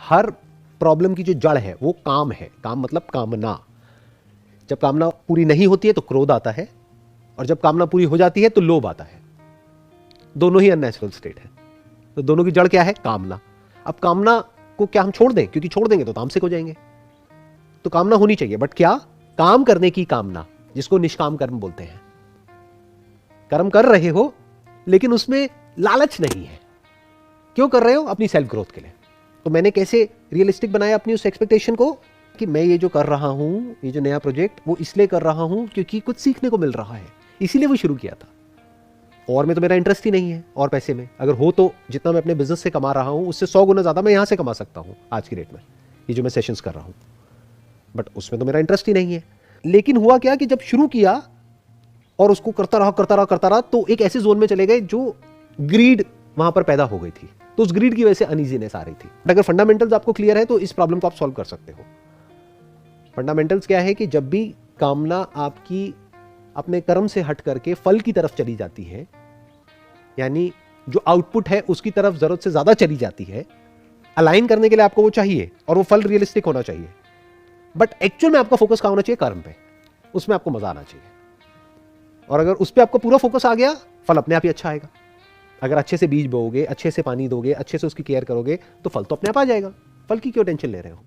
हर problem की जो जड़ है वो काम है। काम मतलब कामना। जब कामना पूरी नहीं होती है तो क्रोध आता है, और जब कामना पूरी हो जाती है तो लोभ आता है। दोनों ही अननेचुरल स्टेट है। तो दोनों की जड़ क्या है? कामना। अब कामना को क्या हम छोड़ दें? क्योंकि छोड़ देंगे तो तामसिक हो जाएंगे। तो कामना होनी चाहिए, बट क्या? काम करने की कामना, जिसको निष्काम कर्म बोलते हैं। कर्म कर रहे हो लेकिन उसमें लालच नहीं है। क्यों कर रहे हो? अपनी सेल्फ ग्रोथ के लिए। तो मैंने कैसे रियलिस्टिक बनाया अपनी उस एक्सपेक्टेशन को कि मैं ये जो कर रहा हूं, ये जो नया प्रोजेक्ट, वो इसलिए कर रहा हूं क्योंकि कुछ सीखने को मिल रहा है, इसीलिए वो शुरू किया था। और में तो मेरा इंटरेस्ट ही नहीं है। और पैसे में अगर हो तो जितना मैं अपने बिजनेस से कमा रहा हूं उससे 100 गुना ज्यादा मैं यहां से कमा सकता हूं आज की डेट में, ये जो मैं सेशंस कर रहा हूं। बट उसमें तो मेरा इंटरेस्ट ही नहीं है। लेकिन हुआ क्या कि जब शुरू किया और उसको करता रहा तो एक ऐसे जोन में चले गए जो ग्रीड वहां पर पैदा हो गई थी। तो उस ग्रीड की वजह से अनइजीनेस आ रही थी। बट अगर फंडामेंटल्स आपको क्लियर है तो इस प्रॉब्लम को आप सॉल्व कर सकते हो। फंडामेंटल्स क्या है कि जब भी कामना आपकी अपने कर्म से हट करके फल की तरफ चली जाती है, यानी जो आउटपुट है उसकी तरफ जरूरत से ज्यादा चली जाती है, अलाइन करने के लिए आपको वो चाहिए और वो फल रियलिस्टिक होना चाहिए। बट एक्चुअल में आपका फोकस कहां होना चाहिए? कर्म पे। उसमें आपको मजा आना चाहिए। और अगर उस पर आपका पूरा फोकस आ गया, फल अपने आप ही अच्छा आएगा। अगर अच्छे से बीज बोओगे, अच्छे से पानी दोगे, अच्छे से उसकी केयर करोगे, तो फल तो अपने आप आ जाएगा। फल की क्यों टेंशन ले रहे हो?